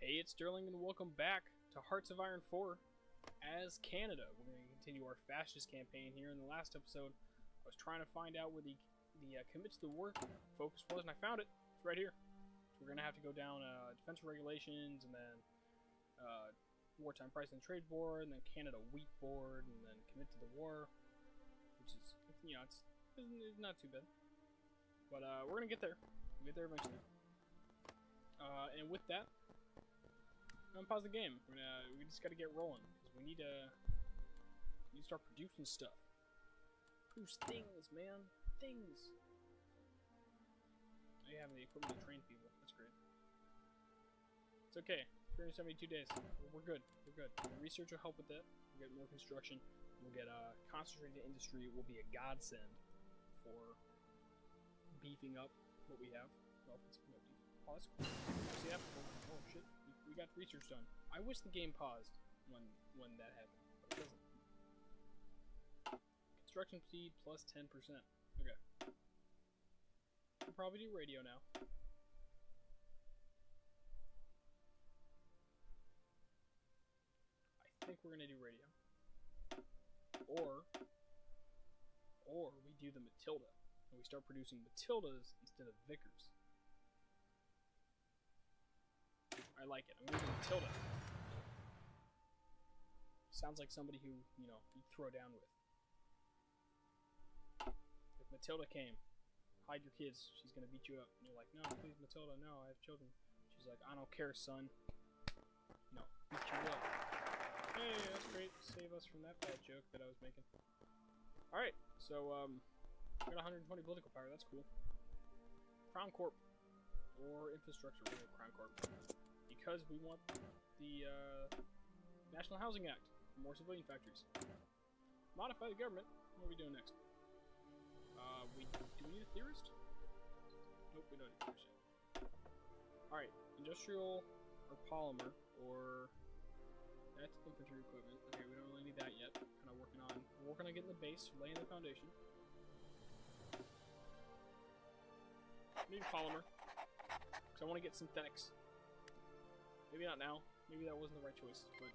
Hey, it's Sterling, and welcome back to Hearts of Iron 4 as Canada. We're going to continue our fascist campaign here. In the last episode, I was trying to find out where the commit to the war focus was, and I found it. It's right here. So we're going to have to go down defense regulations, and then wartime price and trade board, and then Canada wheat board, and then commit to the war, which is, it's not too bad. But we're going to get there. We'll get there eventually. And with that, I'm gonna pause the game. We just gotta get rolling because we need to start producing stuff. Produce things, man, things. Oh, you have the equipment to train people. That's great. It's okay. 372 days. We're good. We're good. The research will help with that. We'll get more construction. We'll get concentrated industry. It will be a godsend for beefing up what we have. Oh, that's cool. See that? Oh shit. We got research done. I wish the game paused when that happened, but it doesn't. Construction speed plus 10%. Okay. We'll probably do radio now. I think we're gonna do radio. Or we do the Matilda, and we start producing Matildas instead of Vickers. I like it. I'm moving Matilda. Sounds like somebody who, you throw down with. If Matilda came, hide your kids. She's gonna beat you up. And you're like, no, please, Matilda, no, I have children. She's like, I don't care, son. No, beat you up. Hey, that's great. Save us from that bad joke that I was making. Alright, so, we got 120 political power. That's cool. Crown Corp. Or infrastructure. We're Crown Corp. Because we want the National Housing Act for more civilian factories. Modify the government. What are we doing next? Do we need a theorist? Nope, we don't need a theorist yet. Alright, industrial or polymer or that's infantry equipment. Okay, we don't really need that yet. We're working on getting the base, laying the foundation. We need polymer. Because I want to get synthetics. Maybe not now. Maybe that wasn't the right choice, but...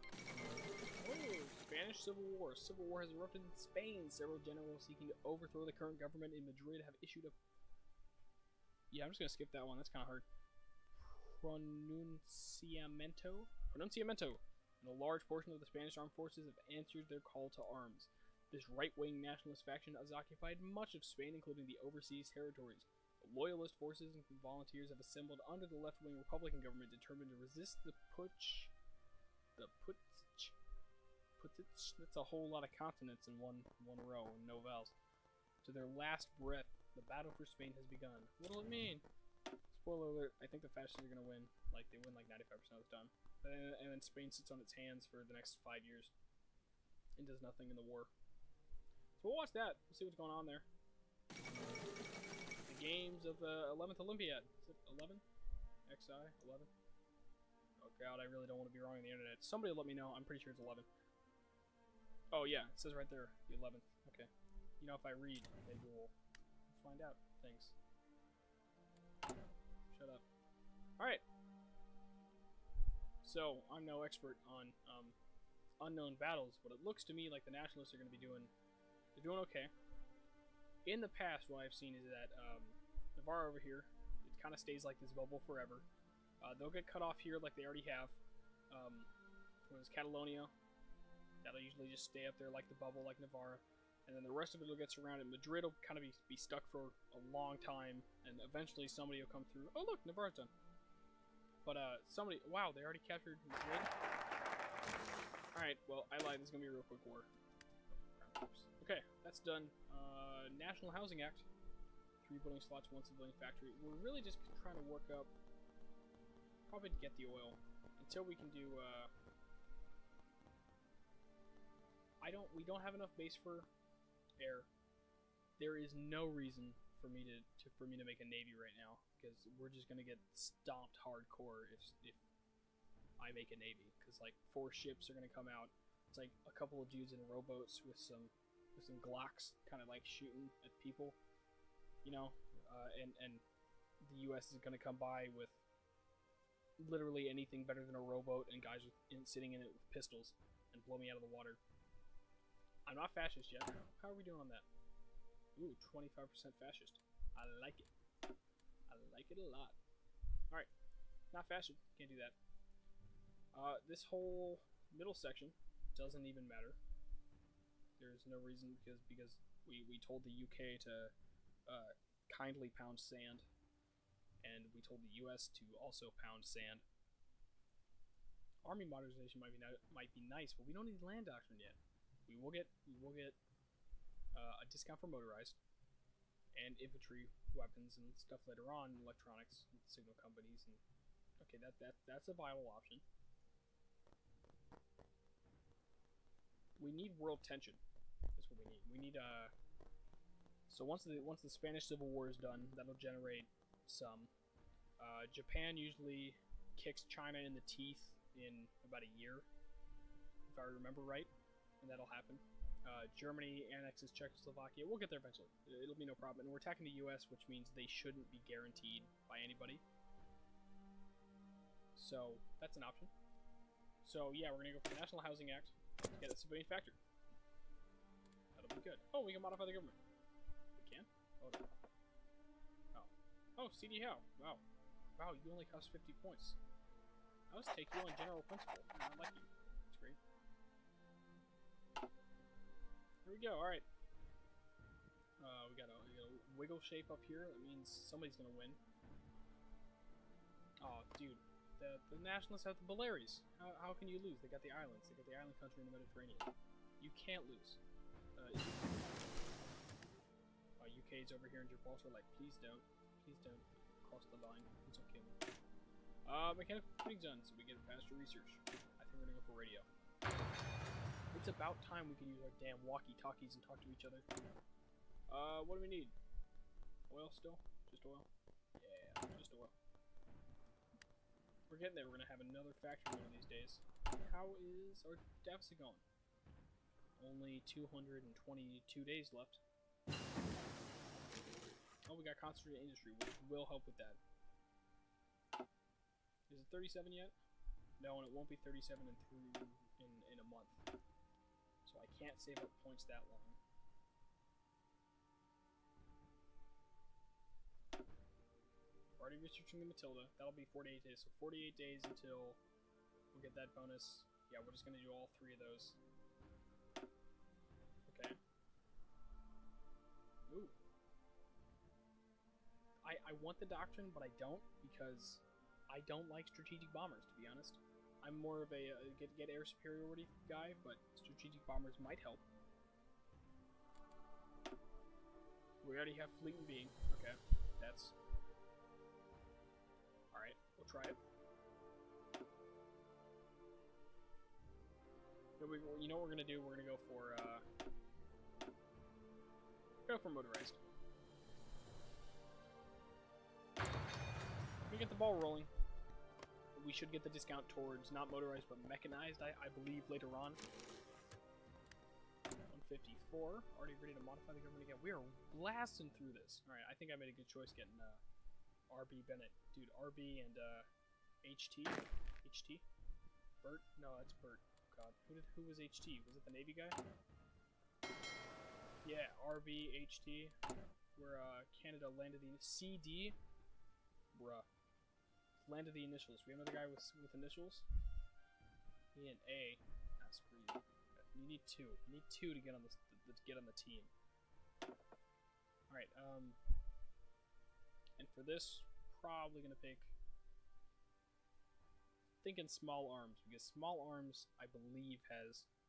Oh, Spanish Civil War. Civil war has erupted in Spain. Several generals seeking to overthrow the current government in Madrid have issued a... Yeah, I'm just gonna skip that one. That's kind of hard. Pronunciamiento? Pronunciamiento. And a large portion of the Spanish armed forces have answered their call to arms. This right-wing nationalist faction has occupied much of Spain, including the overseas territories. The loyalist forces and volunteers have assembled under the left-wing Republican government determined to resist the putsch. That's a whole lot of consonants in one row and no vowels. To their last breath, the battle for Spain has begun. What'll it mean? Spoiler alert, I think the fascists are going to win. Like, they win like 95% of the time. And then Spain sits on its hands for the next 5 years. And does nothing in the war. So we'll watch that. We'll see what's going on there. Games of the 11th Olympiad. Is it 11? XI? 11? Oh god, I really don't want to be wrong on the internet. Somebody let me know. I'm pretty sure it's 11. Oh yeah, it says right there, the 11th. Okay. You know, if I read, maybe we'll find out things. Shut up. Alright. So, I'm no expert on unknown battles, but it looks to me like the nationalists are going to be doing... They're doing okay. In the past, what I've seen is that Navarre over here, it kind of stays like this bubble forever. They'll get cut off here like they already have. Whereas Catalonia, that'll usually just stay up there like the bubble, like Navarre. And then the rest of it will get surrounded. Madrid will kind of be stuck for a long time, and eventually somebody will come through. Oh look, Navarre's done. But somebody, wow, they already captured Madrid. Alright, well, I lied, this is going to be a real quick war. Okay, that's done. National Housing Act. 3 building slots, 1 civilian factory. We're really just trying to work up, probably to get the oil, until we can do, we don't have enough base for air. There is no reason for me to make a navy right now, because we're just gonna get stomped hardcore if I make a navy, because like 4 ships are gonna come out. It's like a couple of dudes in rowboats with some Glocks, kind of like shooting at people, and the U.S. is going to come by with literally anything better than a rowboat and guys sitting in it with pistols and blow me out of the water. I'm not fascist yet. How are we doing on that? Ooh, 25% fascist. I like it. I like it a lot. Alright. Not fascist. Can't do that. This whole middle section doesn't even matter. There's no reason because we told the UK to kindly pound sand, and we told the US to also pound sand. Army modernization might be nice, but we don't need land doctrine yet. We will get a discount for motorized and infantry weapons and stuff later on, electronics, signal companies, and okay, that's a viable option. We need world tension. That's what we need. We need so once the Spanish Civil War is done, that'll generate some. Japan usually kicks China in the teeth in about a year, if I remember right, and that'll happen. Germany annexes Czechoslovakia. We'll get there eventually. It'll be no problem. And we're attacking the U.S., which means they shouldn't be guaranteed by anybody. So that's an option. So yeah, we're gonna go for the National Housing Act to get a civilian factory. That'll be good. Oh, we can modify the government. We can? Oh, no. Oh, CD Howe. Wow. Wow, you only cost 50 points. I'll just take you on general principle. I like you. That's great. Here we go. Alright. We got a wiggle shape up here. That means somebody's gonna win. Oh, dude. The nationalists have the Baleares. How can you lose? They got the islands. They got the island country in the Mediterranean. You can't lose. UK's over here in Gibraltar like, please don't cross the line. It's okay. Mechanical computing done, so we get faster research. I think we're gonna go for radio. It's about time we can use our damn walkie-talkies and talk to each other. What do we need? Oil still? Just oil? Yeah, just oil. We're getting there. We're gonna have another factory one of these days. How is our deficit going? Only 222 days left. Oh, we got concentrated industry, which will help with that. Is it 37 yet? No, and it won't be 37 in a month. So I can't save up points that long. Already researching the Matilda. That'll be 48 days. So 48 days until we'll get that bonus. Yeah, we're just gonna do all three of those. Okay. Ooh. I want the doctrine, but I don't, because I don't like strategic bombers, to be honest. I'm more of a get air superiority guy, but strategic bombers might help. We already have fleet and being. Okay, that's... Alright, we'll try it. You know what we're gonna do? We're gonna go for motorized. We get the ball rolling. We should get the discount towards not motorized but mechanized, I believe, later on. 154. Already ready to modify the government again. We are blasting through this. Alright, I think I made a good choice getting RB Bennett. Dude, RB and HT? HT? Bert? No, that's Bert. Oh god. Who was HT? Was it the Navy guy? Yeah, RB, HT. Where Canada landed the CD. Bruh. Landed the initials. We have another guy with initials. He and A. Nah, screw you. You need two. You need two to get on the team. Alright, and for this, probably gonna pick, thinking small arms, because small arms, I believe,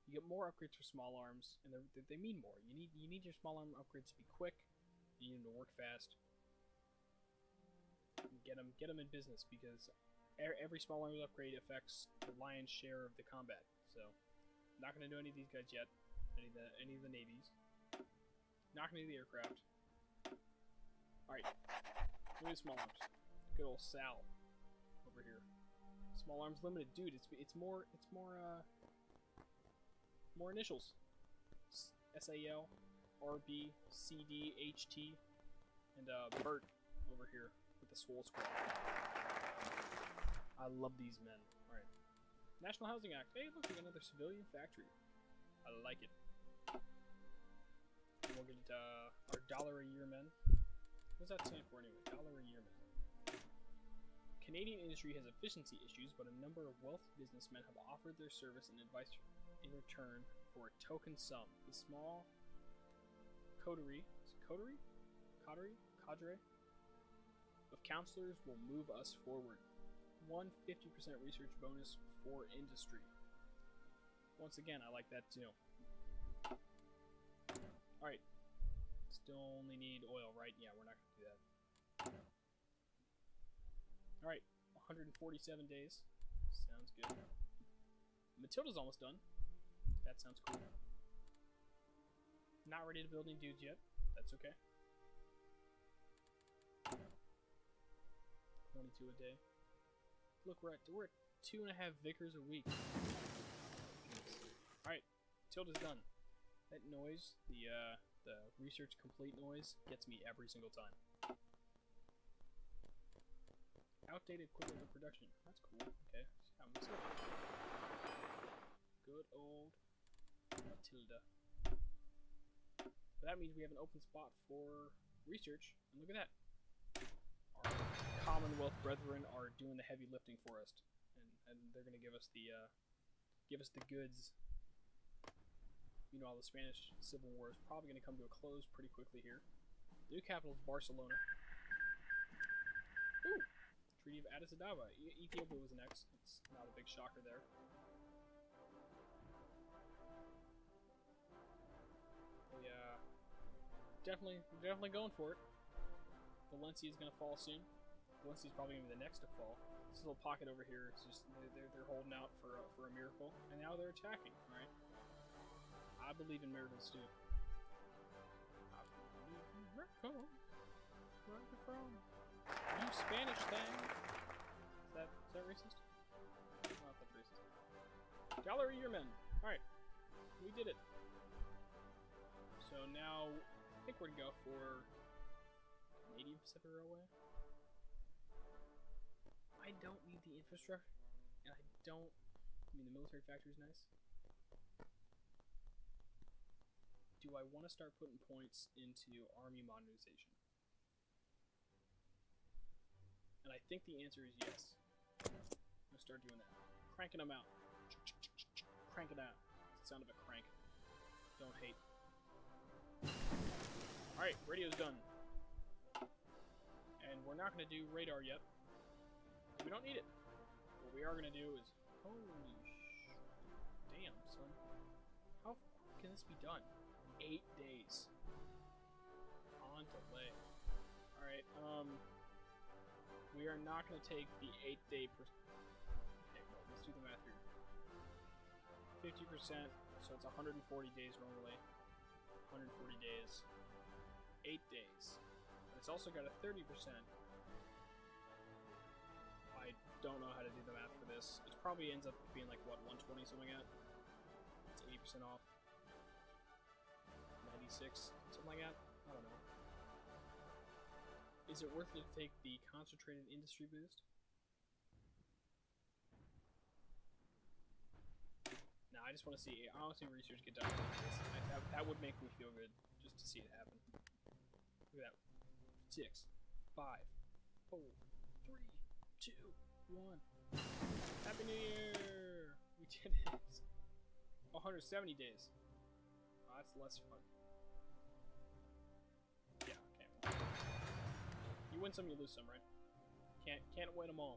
you get more upgrades for small arms, and they mean more. You need your small arm upgrades to be quick. You need them to work fast. Get them in business, because every small arms upgrade affects the lion's share of the combat. So, not gonna do any of these guys yet. Any of the navies. Not gonna do the aircraft. Alright. Look at small arms. Good old Sal over here. Small arms limited, dude. It's more initials. SAL, RB, CD, HT, and Bert over here with the Swole Squad. I love these men. Alright. National Housing Act. Hey, look, we got another civilian factory. I like it. We'll get our dollar a year men. What does that stand for anyway? Dollar a year men. Canadian industry has efficiency issues, but a number of wealthy businessmen have offered their service and advice in return for a token sum. The small cadre of counselors will move us forward. 150% research bonus for industry. Once again, I like that too. Alright. Still only need oil, right? Yeah, we're not going to do that. Alright, 147 days. Sounds good. Matilda's almost done. That sounds cool. Not ready to build any dudes yet. That's okay. 22 a day. Look, we're at 2.5 vicars a week. Alright, Matilda's done. That noise, the research complete noise, gets me every single time. Outdated equipment in production. That's cool. Okay. Good old Matilda. But that means we have an open spot for research. And look at that. Our Commonwealth brethren are doing the heavy lifting for us, and they're going to give us the goods. You know, all the Spanish Civil War is probably going to come to a close pretty quickly here. The new capital is Barcelona. Ooh. Treaty of Addis Ababa. Ethiopia was next. It's not a big shocker there. Yeah, definitely going for it. Valencia is gonna fall soon. Valencia is probably gonna be the next to fall. This little pocket over here is just they're holding out for a miracle, and now they're attacking. Right? I believe in miracles too. I believe in miracles. Where are you from? You Spanish thing. Is that racist? No, that's racist. Dollar a year men. Alright. We did it. So now I think we're gonna go for Canadian Pacific Railway. I don't need the infrastructure, and I mean the military factory is nice. Do I want to start putting points into army modernization? And I think the answer is yes. I'm gonna start doing that. Cranking them out. Crank it out. It's the sound of a crank. Don't hate. Alright, radio's done. And we're not gonna do radar yet. We don't need it. What we are gonna do is... Holy damn, son. How can this be done? 8 days. On delay. Alright, we are not going to take the 8-day okay, well, let's do the math here. 50%, so it's 140 days normally. 140 days. 8 days. But it's also got a 30%. I don't know how to do the math for this. It probably ends up being like, what, 120 something at? It's 80% off. 96, something like that? I don't know. Is it worth it to take the concentrated industry boost? No, I just want to see. I want to see research get done. That would make me feel good just to see it happen. Look at that. 6, 5, 4, 3, 2, 1. Happy New Year! We did it. 170 days. Oh, that's less fun. You win some, you lose some, right? Can't win them all.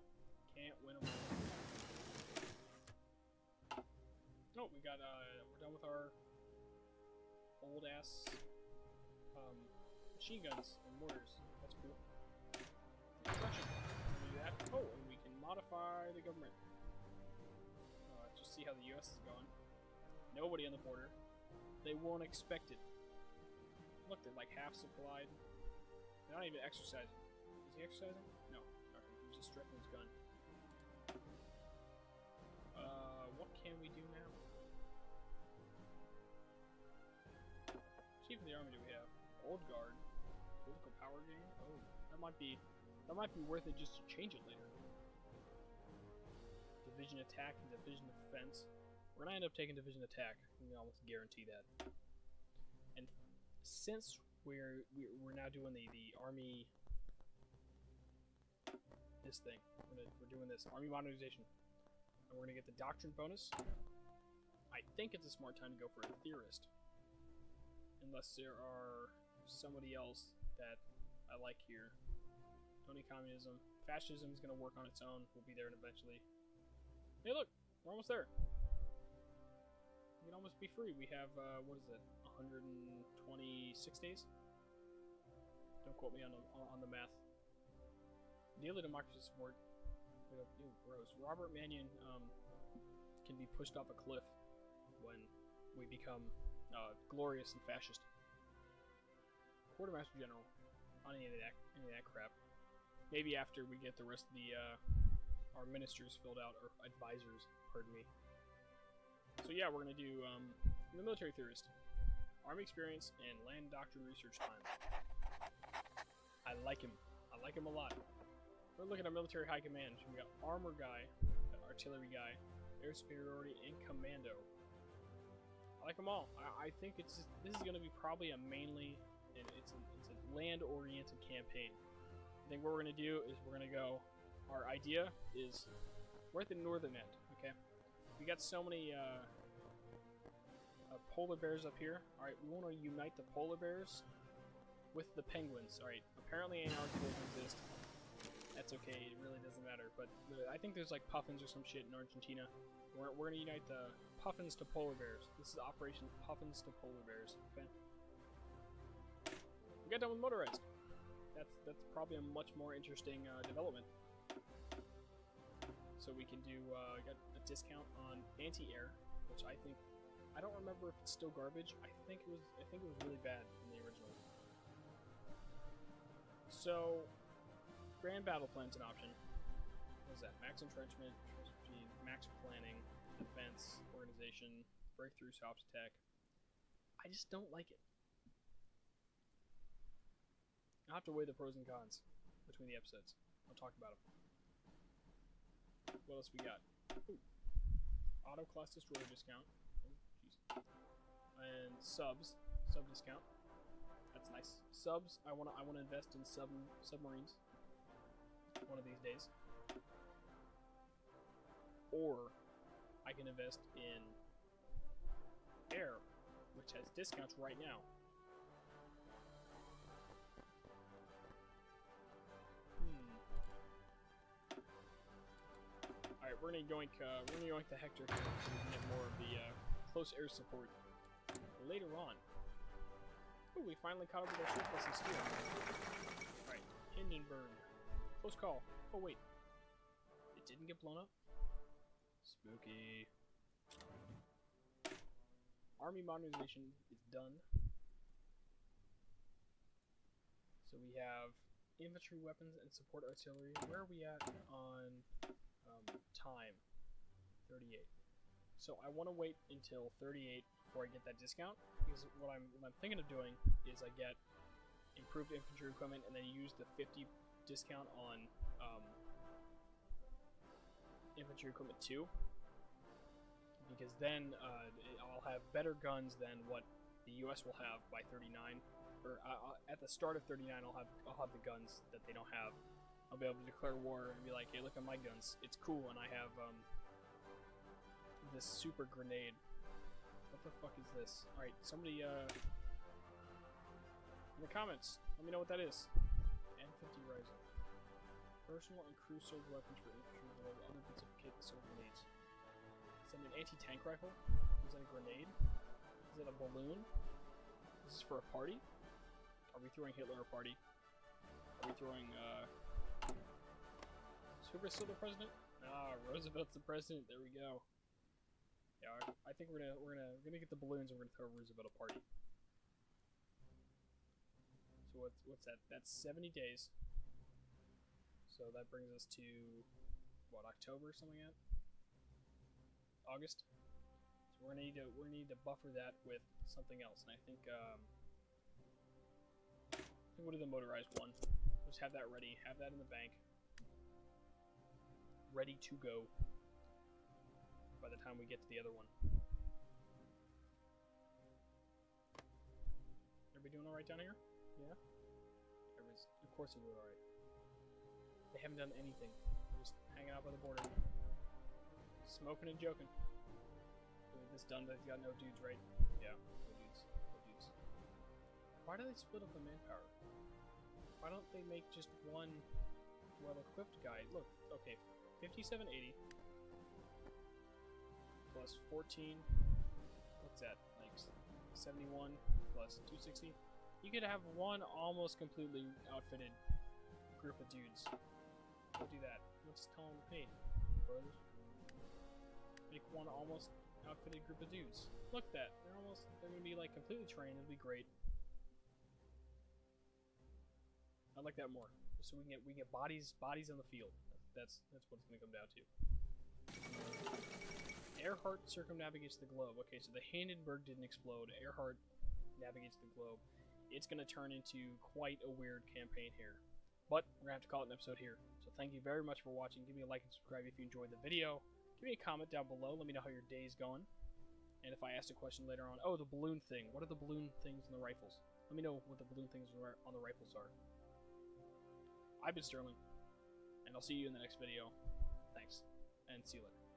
Can't win them all. Oh, we got we're done with our old ass machine guns and mortars. That's cool. Construction. We do that. Oh, and we can modify the government. Just see how the U.S. is going. Nobody on the border. They won't expect it. Look, they're like half supplied. They're not even exercising. Is he exercising? No. Okay, he's just stretching his gun. What can we do now? Chief of the Army do we have? Old Guard. Political power gain? Oh, that might be worth it just to change it later. division attack and division defense. We're gonna end up taking division attack. I can almost guarantee that. And since we're now doing the army, this thing, we're doing this army modernization, and we're gonna get the doctrine bonus. I think it's a smart time to go for a theorist, unless there are somebody else that I like here. Only communism, fascism is gonna work on its own. We'll be there eventually. Hey, look, we're almost there. We can almost be free. We have, what is it, 126 days? Don't quote me on the math. Daily democracy support. Ew, gross. Robert Mannion can be pushed off a cliff when we become glorious and fascist. Quartermaster General. On any of that crap. Maybe after we get the rest of the our ministers filled out, or advisors, pardon me. So yeah, we're gonna do the military theorist, army experience, and land doctrine research time. I like him. I like him a lot. We're looking at military high command. We got armor guy, artillery guy, air superiority, and commando. I like them all. I think this is gonna be probably a mainly it's a land-oriented campaign. I think what we're gonna do is we're gonna go. Our idea is we're at the northern end. Okay. We got so many polar bears up here. Alright, we want to unite the polar bears with the penguins. Alright, apparently Antarctica doesn't exist. That's okay, it really doesn't matter. But I think there's like puffins or some shit in Argentina. We're going to unite the puffins to polar bears. This is Operation Puffins to Polar Bears. Okay. We got done with motorized. That's probably a much more interesting development. So we can do got a discount on anti-air, which I don't remember if it's still garbage. I think it was really bad in the original. So grand battle plan's an option. What is that? Max entrenchment, speed, max planning, defense, organization, breakthrough, stops attack. I just don't like it. I'll have to weigh the pros and cons between the episodes. I'll talk about them. What else we got? Ooh. Auto class destroyer discount. Oh, jeez. And sub discount. That's nice. Subs. I wanna invest in submarines one of these days. Or I can invest in air, which has discounts right now. Alright, we're gonna yoink the Hector here so we can get more of the close air support later on. Ooh, we finally caught up with our surplus in steel. Alright, Hindenburg. Close call. Oh wait. It didn't get blown up? Spooky. Army modernization is done. So we have infantry weapons and support artillery. Where are we at on time? 38. So I want to wait until 38 before I get that discount, because what I'm thinking of doing is I get improved infantry equipment and then use the 50 discount on infantry equipment 2, because then I'll have better guns than what the US will have by 39, or at the start of 39 I'll have the guns that they don't have. I'll be able to declare war and be like, hey, look at my guns, it's cool, and I have this super grenade. What the fuck is this? Alright, somebody in the comments, let me know what that is. N50 Rising. Personal and crew served weapons for infantry as well as other bits of kit and serve grenades. Is that an anti-tank rifle? Is that a grenade? Is that a balloon? Is this for a party? Are we throwing Hitler a party? Are we throwing Who's still the president? Ah, Roosevelt's the president. There we go. Yeah, I think we're gonna get the balloons and we're gonna throw Roosevelt a party. So what's that? That's 70 days. So that brings us to what, October or something like that? August. So we're gonna need to buffer that with something else, and I think we'll do the motorized one. Just have that ready. Have that in the bank. Ready to go. the time we get to the other one. Everybody doing alright down here? Yeah? Everybody's, of course they're doing alright. They haven't done anything. They're just hanging out by the border. Smoking and joking. This done, but he's got no dudes, right? Yeah, no dudes. No dudes. Why do they split up the manpower? Why don't they make just one well-equipped guy? Look, okay, 5780 plus 14. What's that? Like 71 plus 260. You could have one almost completely outfitted group of dudes. Go do that. Let's tell them, hey, brothers, make one almost outfitted group of dudes. Look at that. They're gonna be like completely trained. It'll be great. I like that more. So we can get bodies on the field. That's what it's gonna come down to. Earhart circumnavigates the globe. Okay, so the Hindenburg didn't explode. Earhart navigates the globe. It's gonna turn into quite a weird campaign here. But we're gonna have to call it an episode here. So thank you very much for watching. Give me a like and subscribe if you enjoyed the video. Give me a comment down below. Let me know how your day's going. And if I asked a question later on, oh, the balloon thing. What are the balloon things in the rifles? Let me know what the balloon things on the rifles are. I've been Sterling, and I'll see you in the next video. Thanks, and see you later.